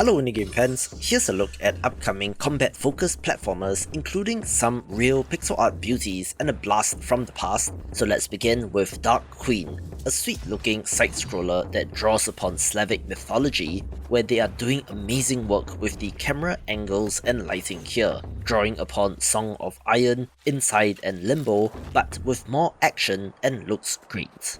Hello indie game fans, here's a look at upcoming combat-focused platformers including some real pixel art beauties and a blast from the past. So let's begin with Dark Queen, a sweet-looking side-scroller that draws upon Slavic mythology, where they are doing amazing work with the camera angles and lighting here, drawing upon Song of Iron, Inside and Limbo, but with more action and looks great.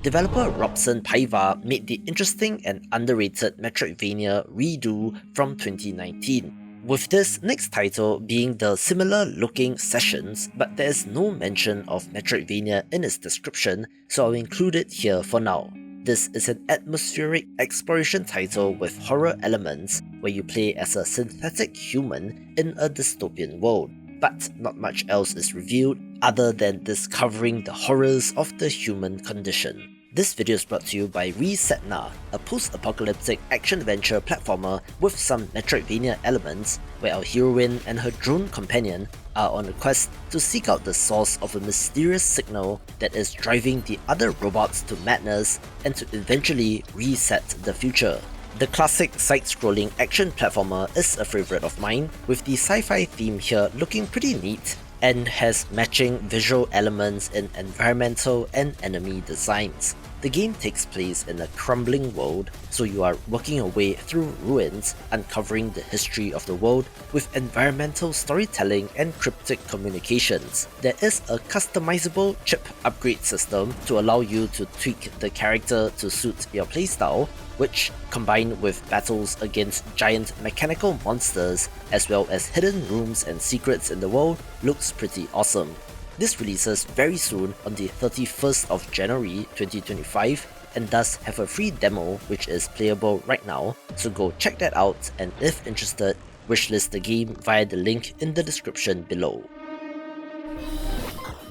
Developer Robson Paiva made the interesting and underrated Metroidvania Redo from 2019, with this next title being the similar looking Sessions, but there is no mention of Metroidvania in its description, so I'll include it here for now. This is an atmospheric exploration title with horror elements where you play as a synthetic human in a dystopian world, but not much else is revealed other than discovering the horrors of the human condition. This video is brought to you by ReSetna, a post-apocalyptic action-adventure platformer with some Metroidvania elements, where our heroine and her drone companion are on a quest to seek out the source of a mysterious signal that is driving the other robots to madness and to eventually reset the future. The classic side-scrolling action platformer is a favourite of mine, with the sci-fi theme here looking pretty neat and has matching visual elements in environmental and enemy designs. The game takes place in a crumbling world, so you are working your way through ruins, uncovering the history of the world with environmental storytelling and cryptic communications. There is a customizable chip upgrade system to allow you to tweak the character to suit your playstyle, which, combined with battles against giant mechanical monsters as well as hidden rooms and secrets in the world, looks pretty awesome. This releases very soon on the 31st of January 2025 and does have a free demo which is playable right now, so go check that out, and if interested, wishlist the game via the link in the description below.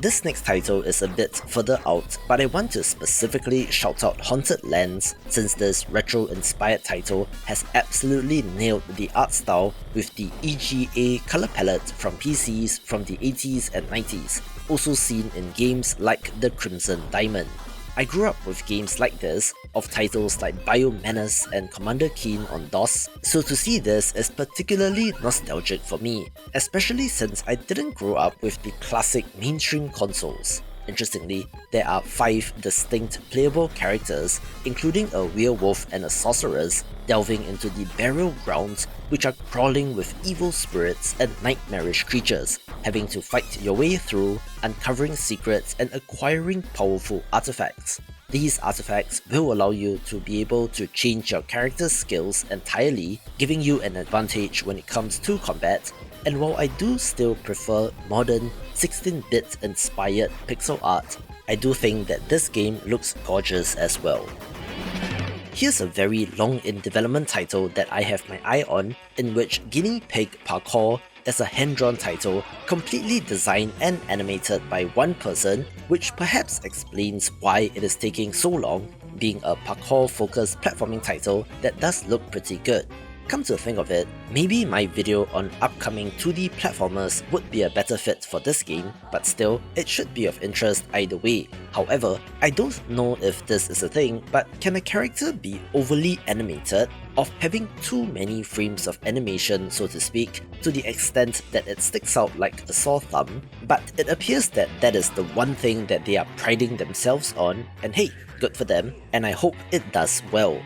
This next title is a bit further out, but I want to specifically shout out Haunted Lands, since this retro-inspired title has absolutely nailed the art style with the EGA color palette from PCs from the 80s and 90s, also seen in games like the Crimson Diamond. I grew up with games like this, of titles like Biomenace and Commander Keen on DOS, so to see this is particularly nostalgic for me, especially since I didn't grow up with the classic mainstream consoles. Interestingly, there are 5 distinct playable characters, including a werewolf and a sorceress, delving into the burial grounds, which are crawling with evil spirits and nightmarish creatures, having to fight your way through, uncovering secrets and acquiring powerful artifacts. These artifacts will allow you to be able to change your character's skills entirely, giving you an advantage when it comes to combat. And while I do still prefer modern 16-bit inspired pixel art, I do think that this game looks gorgeous as well. Here's a very long in development title that I have my eye on, in which Guinea Pig Parkour is a hand-drawn title completely designed and animated by one person, which perhaps explains why it is taking so long, being a parkour-focused platforming title that does look pretty good. Come to think of it, maybe my video on upcoming 2D platformers would be a better fit for this game, but still, it should be of interest either way. However, I don't know if this is a thing, but can a character be overly animated, of having too many frames of animation, so to speak, to the extent that it sticks out like a sore thumb? But it appears that that is the one thing that they are priding themselves on, and hey, good for them, and I hope it does well.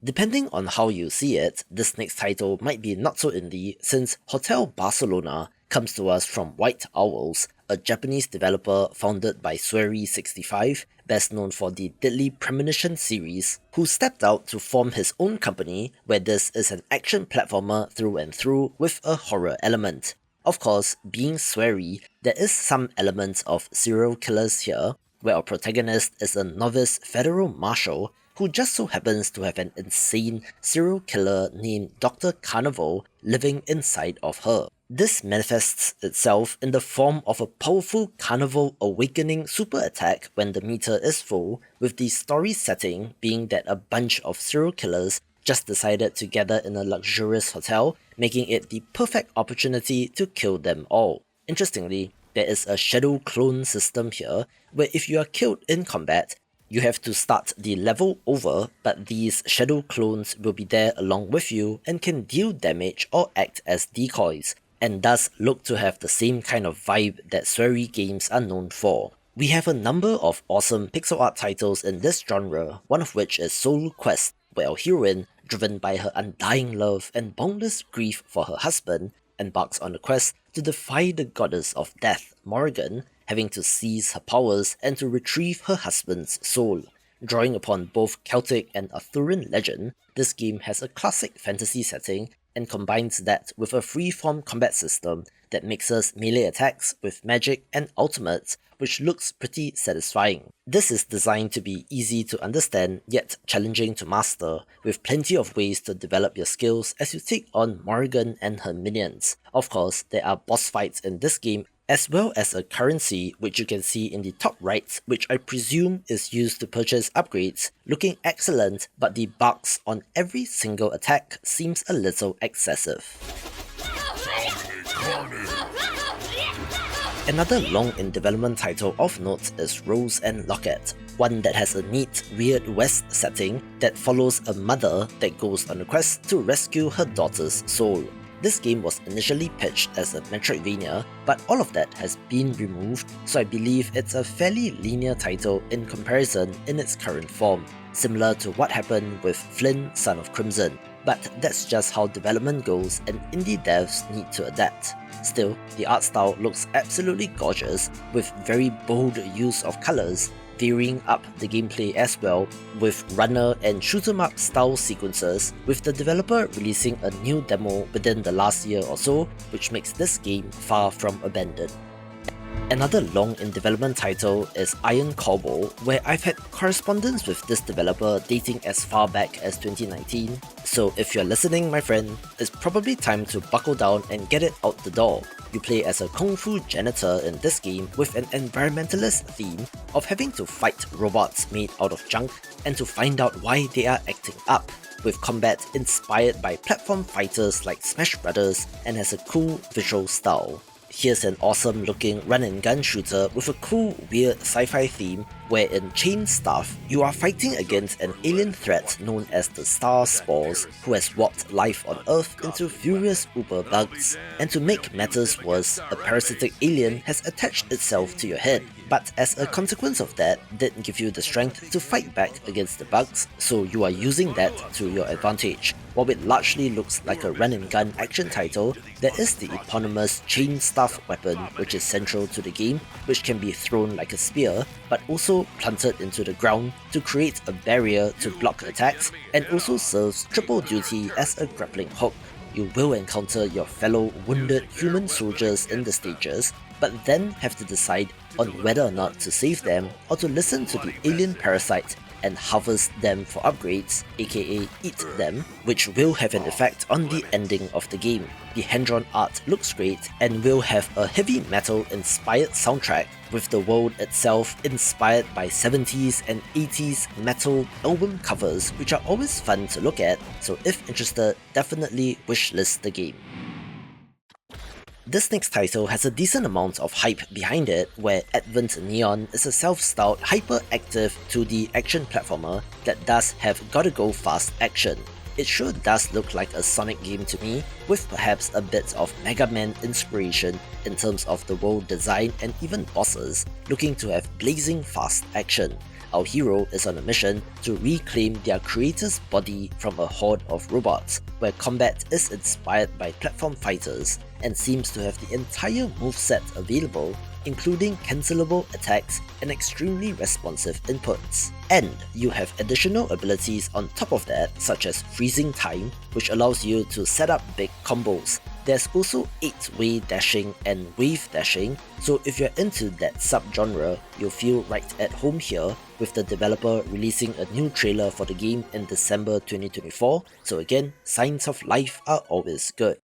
Depending on how you see it, this next title might be not so indie, since Hotel Barcelona comes to us from White Owls, a Japanese developer founded by Swery65, best known for the Deadly Premonition series, who stepped out to form his own company, where this is an action platformer through and through with a horror element. Of course, being Swery, there is some elements of serial killers here, where our protagonist is a novice federal marshal who just so happens to have an insane serial killer named Dr. Carnival living inside of her. This manifests itself in the form of a powerful Carnival awakening super attack when the meter is full, with the story setting being that a bunch of serial killers just decided to gather in a luxurious hotel, making it the perfect opportunity to kill them all. Interestingly, there is a shadow clone system here, where if you are killed in combat, You have to start the level over, but these shadow clones will be there along with you and can deal damage or act as decoys, and does look to have the same kind of vibe that sweary games are known for. We have a number of awesome pixel art titles in this genre, one of which is SoulQuest, where our heroine, driven by her undying love and boundless grief for her husband, embarks on a quest to defy the goddess of death, Morrigan, having to seize her powers and to retrieve her husband's soul. Drawing upon both Celtic and Arthurian legend, this game has a classic fantasy setting and combines that with a free-form combat system that mixes melee attacks with magic and ultimates, which looks pretty satisfying. This is designed to be easy to understand yet challenging to master, with plenty of ways to develop your skills as you take on Morrigan and her minions. Of course, there are boss fights in this game, as well as a currency which you can see in the top right, which I presume is used to purchase upgrades, looking excellent, but the bugs on every single attack seems a little excessive. Another long in development title of note is Rose and Locket, one that has a neat, weird West setting that follows a mother that goes on a quest to rescue her daughter's soul. This game was initially pitched as a Metroidvania, but all of that has been removed, so I believe it's a fairly linear title in comparison in its current form, similar to what happened with Flynn, Son of Crimson. But that's just how development goes, and indie devs need to adapt. Still, the art style looks absolutely gorgeous, with very bold use of colours, varying up the gameplay as well, with runner and shoot 'em up style sequences, with the developer releasing a new demo within the last year or so, which makes this game far from abandoned. Another long in development title is Iron Corbo, where I've had correspondence with this developer dating as far back as 2019, so if you're listening my friend, it's probably time to buckle down and get it out the door. You play as a kung fu janitor in this game with an environmentalist theme of having to fight robots made out of junk and to find out why they are acting up, with combat inspired by platform fighters like Smash Brothers and has a cool visual style. Here's an awesome looking run and gun shooter with a cool weird sci-fi theme where in ChainStaff you are fighting against an alien threat known as the Star Spores, who has warped life on Earth into furious uber bugs, and to make matters worse, a parasitic alien has attached itself to your head, but as a consequence of that, didn't give you the strength to fight back against the bugs, so you are using that to your advantage. While it largely looks like a run and gun action title, there is the eponymous ChainStaff weapon which is central to the game, which can be thrown like a spear, but also planted into the ground to create a barrier to block attacks, and also serves triple duty as a grappling hook. You will encounter your fellow wounded human soldiers in the stages, but then have to decide on whether or not to save them or to listen to the alien parasite and harvest them for upgrades, aka eat them, which will have an effect on the ending of the game. The hand-drawn art looks great and will have a heavy metal inspired soundtrack, with the world itself inspired by 70s and 80s metal album covers, which are always fun to look at, so if interested, definitely wishlist the game. This next title has a decent amount of hype behind it, where Advent Neon is a self-styled hyperactive 2D action platformer that does have gotta go fast action. It sure does look like a Sonic game to me, with perhaps a bit of Mega Man inspiration in terms of the world design and even bosses, looking to have blazing fast action. Our hero is on a mission to reclaim their creator's body from a horde of robots, where combat is inspired by platform fighters and seems to have the entire moveset available, including cancelable attacks and extremely responsive inputs. And you have additional abilities on top of that, such as freezing time, which allows you to set up big combos. There's also 8-way dashing and wave dashing, so if you're into that subgenre, you'll feel right at home here, with the developer releasing a new trailer for the game in December 2024, so again, signs of life are always good.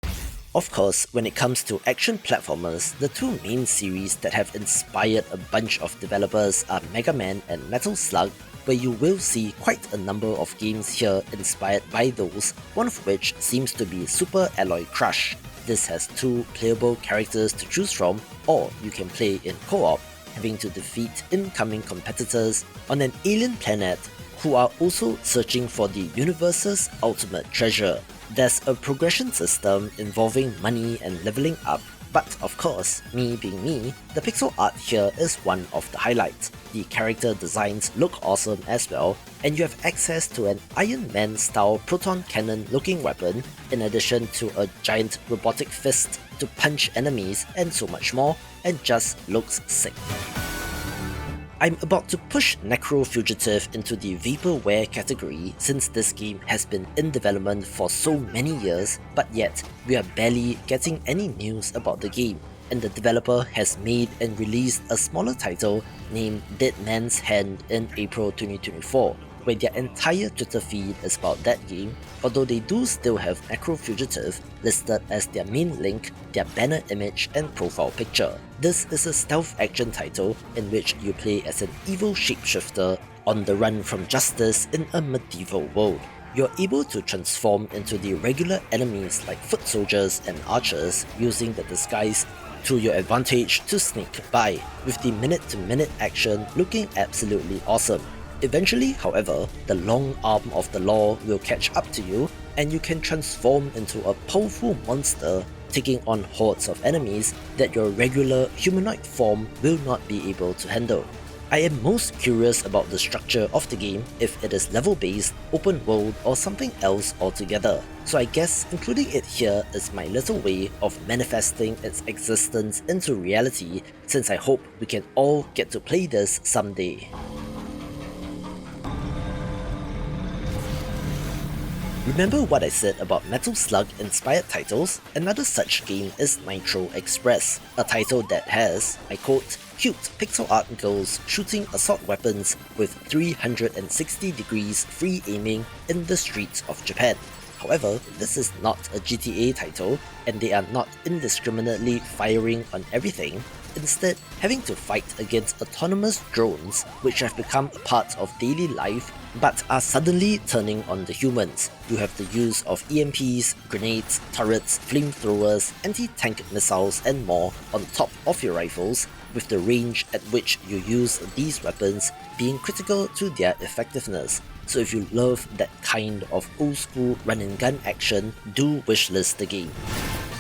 Of course, when it comes to action platformers, the two main series that have inspired a bunch of developers are Mega Man and Metal Slug, where you will see quite a number of games here inspired by those, one of which seems to be Super Alloy Crush. This has 2 playable characters to choose from, or you can play in co-op, having to defeat incoming competitors on an alien planet who are also searching for the universe's ultimate treasure. There's a progression system involving money and leveling up, but of course, me being me, the pixel art here is one of the highlights. The character designs look awesome as well, and you have access to an Iron Man style proton cannon looking weapon, in addition to a giant robotic fist to punch enemies and so much more, and just looks sick. I'm about to push Necrofugitive into the vaporware category since this game has been in development for so many years, but yet we are barely getting any news about the game, and the developer has made and released a smaller title named Dead Man's Hand in April 2024, where their entire Twitter feed is about that game, although they do still have Necrofugitive listed as their main link, their banner image and profile picture. This is a stealth action title in which you play as an evil shapeshifter on the run from justice in a medieval world. You're able to transform into the regular enemies like foot soldiers and archers using the disguise to your advantage to sneak by, with the minute-to-minute action looking absolutely awesome. Eventually, however, the long arm of the law will catch up to you, and you can transform into a powerful monster, taking on hordes of enemies that your regular humanoid form will not be able to handle. I am most curious about the structure of the game, if it is level-based, open world or something else altogether, so I guess including it here is my little way of manifesting its existence into reality, since I hope we can all get to play this someday. Remember what I said about Metal Slug inspired titles? Another such game is Nitro Express, a title that has, I quote, cute pixel art girls shooting assault weapons with 360 degrees free aiming in the streets of Japan. However, this is not a GTA title, and they are not indiscriminately firing on everything, instead having to fight against autonomous drones which have become a part of daily life but are suddenly turning on the humans. You have the use of EMPs, grenades, turrets, flamethrowers, anti-tank missiles and more on top of your rifles, with the range at which you use these weapons being critical to their effectiveness. So if you love that kind of old school run and gun action, do wishlist the game.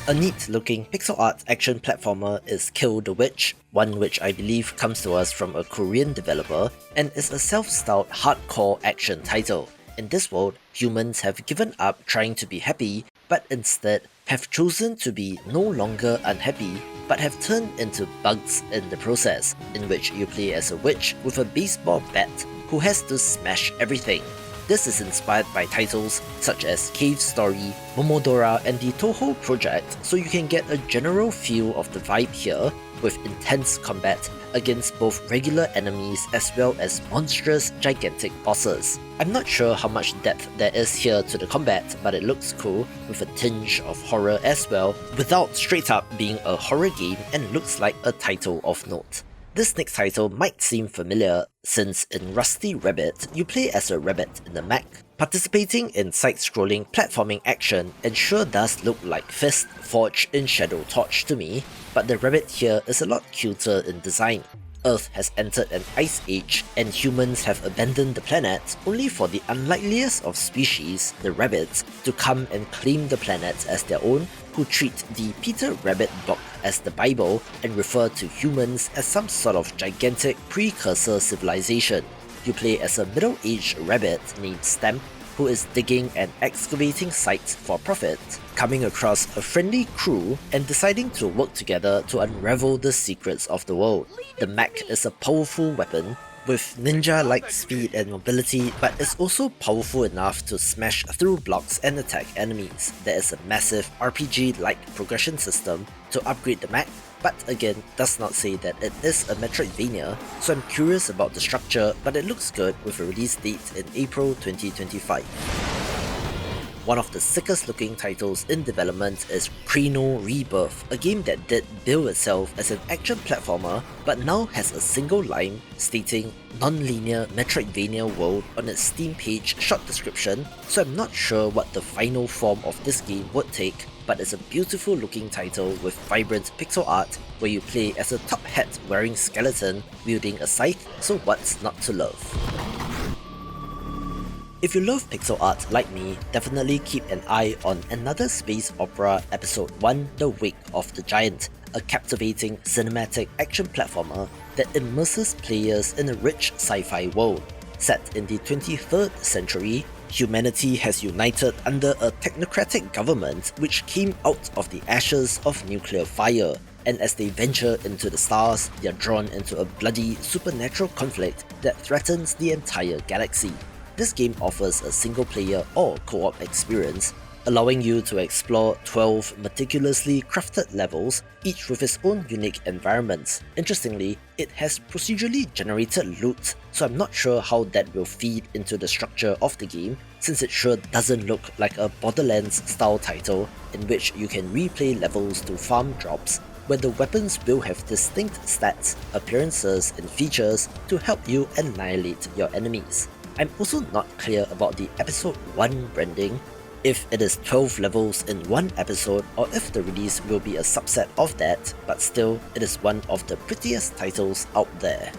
A neat looking pixel art action platformer is Kill the Witch, one which I believe comes to us from a Korean developer and is a self-styled hardcore action title. In this world, humans have given up trying to be happy, but instead have chosen to be no longer unhappy, but have turned into bugs in the process, in which you play as a witch with a baseball bat who has to smash everything. This is inspired by titles such as Cave Story, Momodora and the Toho Project, so you can get a general feel of the vibe here, with intense combat against both regular enemies as well as monstrous gigantic bosses. I'm not sure how much depth there is here to the combat, but it looks cool, with a tinge of horror as well, without straight up being a horror game, and looks like a title of note. This next title might seem familiar, since in Rusty Rabbit, you play as a rabbit in the mech. Participating in side-scrolling platforming action, and sure does look like Fist Forged in Shadow Torch to me, but the rabbit here is a lot cuter in design. Earth has entered an ice age, and humans have abandoned the planet, only for the unlikeliest of species, the rabbits, to come and claim the planet as their own, who treat the Peter Rabbit book as the Bible and refer to humans as some sort of gigantic precursor civilization. You play as a middle-aged rabbit named Stamp, who is digging and excavating sites for profit, coming across a friendly crew and deciding to work together to unravel the secrets of the world. The mech is a powerful weapon with ninja-like speed and mobility, but is also powerful enough to smash through blocks and attack enemies. There is a massive RPG-like progression system to upgrade the mech, but again does not say that it is a Metroidvania, so I'm curious about the structure, but it looks good with a release date in April 2025. one of the sickest looking titles in development is Chrono Rebirth, a game that did bill itself as an action platformer but now has a single line stating non-linear Metroidvania world on its Steam page short description, so I'm not sure what the final form of this game would take, but it's a beautiful looking title with vibrant pixel art where you play as a top hat wearing skeleton wielding a scythe, so what's not to love? If you love pixel art like me, definitely keep an eye on another space opera episode 1, The Wake of the Giant, a captivating cinematic action platformer that immerses players in a rich sci-fi world. Set in the 23rd century, humanity has united under a technocratic government which came out of the ashes of nuclear fire, and as they venture into the stars, they are drawn into a bloody supernatural conflict that threatens the entire galaxy. This game offers a single-player or co-op experience, allowing you to explore 12 meticulously crafted levels, each with its own unique environments. Interestingly, it has procedurally generated loot, so I'm not sure how that will feed into the structure of the game, since it sure doesn't look like a Borderlands-style title in which you can replay levels to farm drops, where the weapons will have distinct stats, appearances, and features to help you annihilate your enemies. I'm also not clear about the episode 1 branding, if it is 12 levels in one episode or if the release will be a subset of that, but still, it is one of the prettiest titles out there.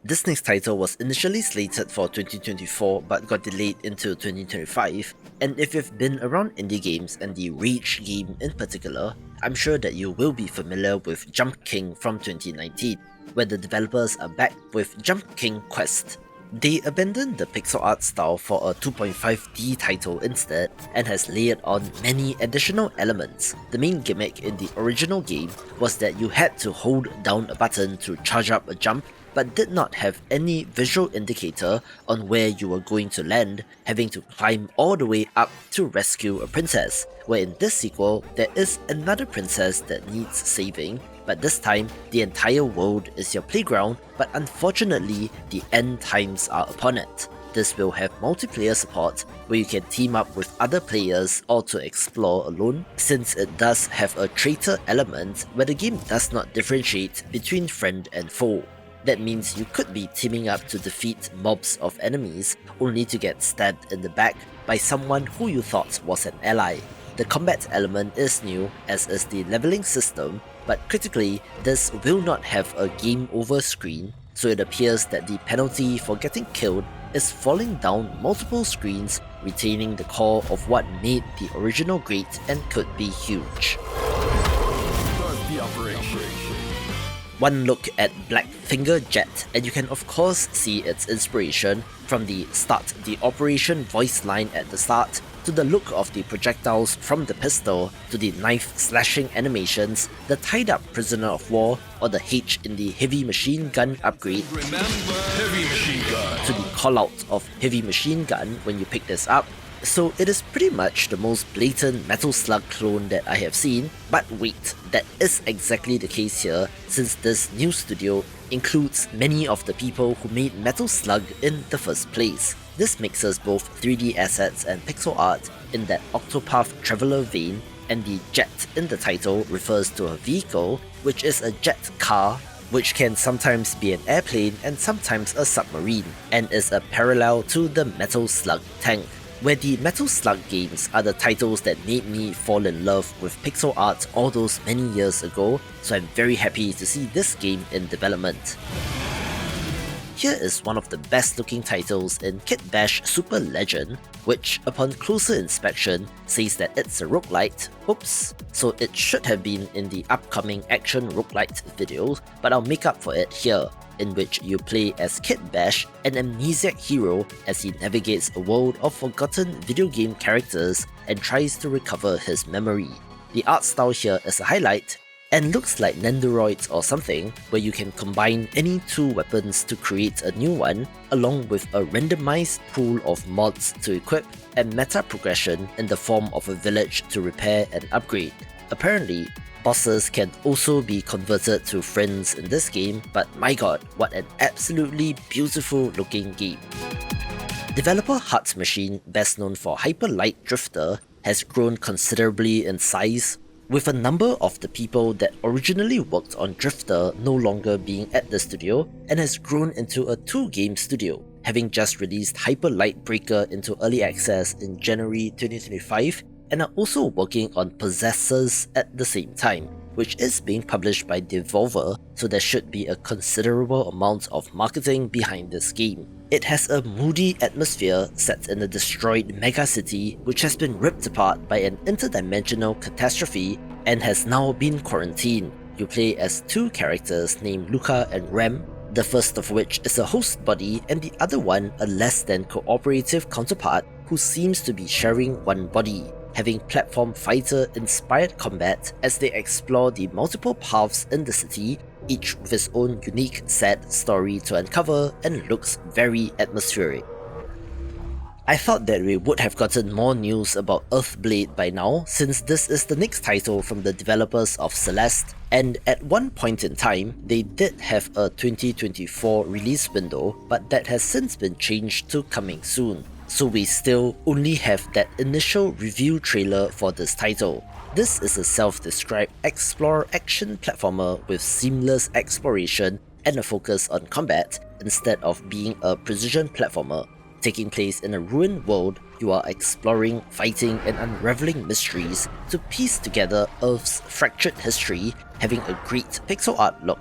This next title was initially slated for 2024 but got delayed into 2025, and if you've been around indie games and the Rage game in particular, I'm sure that you will be familiar with Jump King from 2019, where the developers are back with Jump King Quest. They abandoned the pixel art style for a 2.5D title instead and has layered on many additional elements. The main gimmick in the original game was that you had to hold down a button to charge up a jump, but did not have any visual indicator on where you were going to land, having to climb all the way up to rescue a princess, where in this sequel, there is another princess that needs saving, but this time, the entire world is your playground, but unfortunately, the end times are upon it. This will have multiplayer support, where you can team up with other players or to explore alone, since it does have a traitor element where the game does not differentiate between friend and foe. That means you could be teaming up to defeat mobs of enemies, only to get stabbed in the back by someone who you thought was an ally. The combat element is new, as is the leveling system, but critically, this will not have a game over screen, so it appears that the penalty for getting killed is falling down multiple screens, retaining the core of what made the original great and could be huge. One look at Blackfinger Jet, and you can of course see its inspiration from the start the Operation voice line at the start, to the look of the projectiles from the pistol, to the knife slashing animations, the tied up prisoner of war, or the H in the heavy machine gun upgrade, Heavy machine gun. to the call out of heavy machine gun when you pick this up. So it is pretty much the most blatant Metal Slug clone that I have seen, but wait, that is exactly the case here, since this new studio includes many of the people who made Metal Slug in the first place. This mixes both 3D assets and pixel art in that Octopath Traveler vein, and the jet in the title refers to a vehicle, which is a jet car, which can sometimes be an airplane and sometimes a submarine, and is a parallel to the Metal Slug tank. Where the Metal Slug games are the titles that made me fall in love with pixel art all those many years ago, so I'm very happy to see this game in development. Here is one of the best looking titles in Kit Bash Super Legend, which upon closer inspection says that it's a roguelite. Oops, so it should have been in the upcoming action roguelite video, but I'll make up for it here, in which you play as Kit Bash, an amnesiac hero, as he navigates a world of forgotten video game characters and tries to recover his memory. The art style here is a highlight, and looks like Nendoroids or something, where you can combine any two weapons to create a new one, along with a randomized pool of mods to equip, and meta progression in the form of a village to repair and upgrade. Apparently, Bosses can also be converted to friends in this game, but my god, what an absolutely beautiful looking game. Developer Heart Machine, best known for Hyper Light Drifter, has grown considerably in size, with a number of the people that originally worked on Drifter no longer being at the studio, and has grown into a 2-game studio, having just released Hyper Light Breaker into early access in January 2025, and are also working on Possessors at the same time, which is being published by Devolver, so there should be a considerable amount of marketing behind this game. It has a moody atmosphere set in a destroyed megacity which has been ripped apart by an interdimensional catastrophe and has now been quarantined. You play as 2 characters named Luca and Rem, the first of which is a host body and the other one a less than cooperative counterpart who seems to be sharing one body, having platform fighter inspired combat as they explore the multiple paths in the city, each with its own unique sad story to uncover and looks very atmospheric. I thought that we would have gotten more news about Earthblade by now, since this is the next title from the developers of Celeste, and at one point in time, they did have a 2024 release window, but that has since been changed to coming soon. So we still only have that initial review trailer for this title. This is a self-described explore action platformer with seamless exploration and a focus on combat instead of being a precision platformer. Taking place in a ruined world, you are exploring, fighting and unraveling mysteries to piece together Earth's fractured history, having a great pixel art look.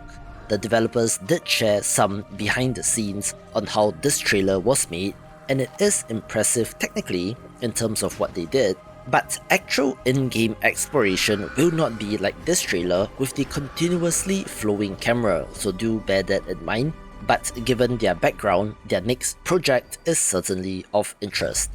The developers did share some behind the scenes on how this trailer was made, and it is impressive technically in terms of what they did, but actual in-game exploration will not be like this trailer with the continuously flowing camera, so do bear that in mind. But given their background, their next project is certainly of interest.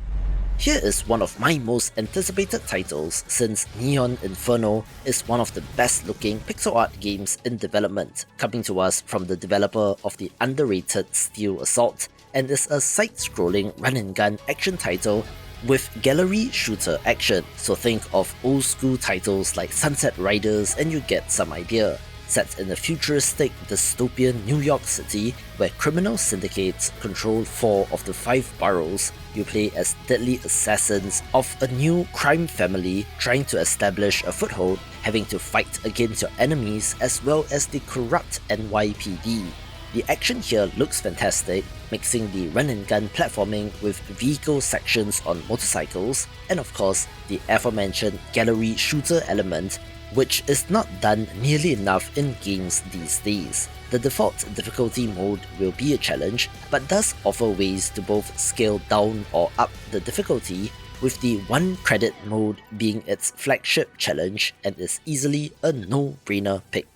Here is one of my most anticipated titles, since Neon Inferno is one of the best looking pixel art games in development, coming to us from the developer of the underrated Steel Assault, and is a side-scrolling run-and-gun action title with gallery shooter action, so think of old school titles like Sunset Riders and you get some idea. Set in a futuristic dystopian New York City where criminal syndicates control 4 of the 5 boroughs, you play as deadly assassins of a new crime family trying to establish a foothold, having to fight against your enemies as well as the corrupt NYPD. The action here looks fantastic, mixing the run-and-gun platforming with vehicle sections on motorcycles, and of course the aforementioned gallery shooter element, which is not done nearly enough in games these days. The default difficulty mode will be a challenge, but does offer ways to both scale down or up the difficulty, with the 1 credit mode being its flagship challenge and is easily a no-brainer pick.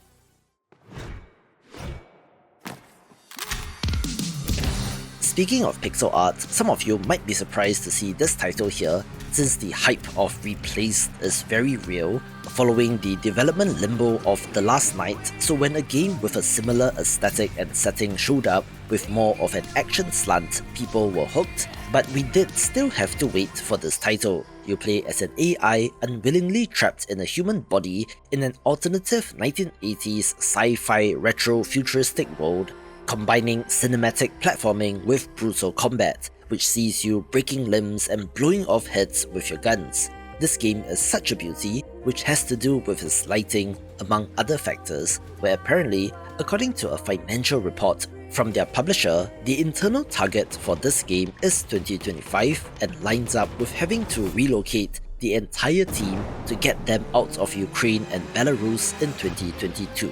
Speaking of pixel art, some of you might be surprised to see this title here, since the hype of Replaced is very real, following the development limbo of The Last Night, so when a game with a similar aesthetic and setting showed up with more of an action slant, people were hooked, but we did still have to wait for this title. You play as an AI unwillingly trapped in a human body in an alternative 1980s sci-fi retro-futuristic world, combining cinematic platforming with brutal combat, which sees you breaking limbs and blowing off heads with your guns. This game is such a beauty, which has to do with its lighting, among other factors, where apparently, according to a financial report from their publisher, the internal target for this game is 2025 and lines up with having to relocate the entire team to get them out of Ukraine and Belarus in 2022.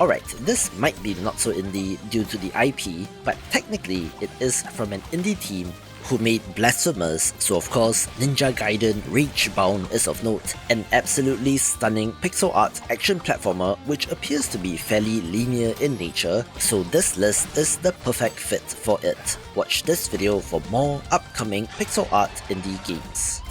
Alright, this might be not so indie due to the IP, but technically it is from an indie team who made Blasphemous, so of course Ninja Gaiden Ragebound is of note, an absolutely stunning pixel art action platformer which appears to be fairly linear in nature, so this list is the perfect fit for it. Watch this video for more upcoming pixel art indie games.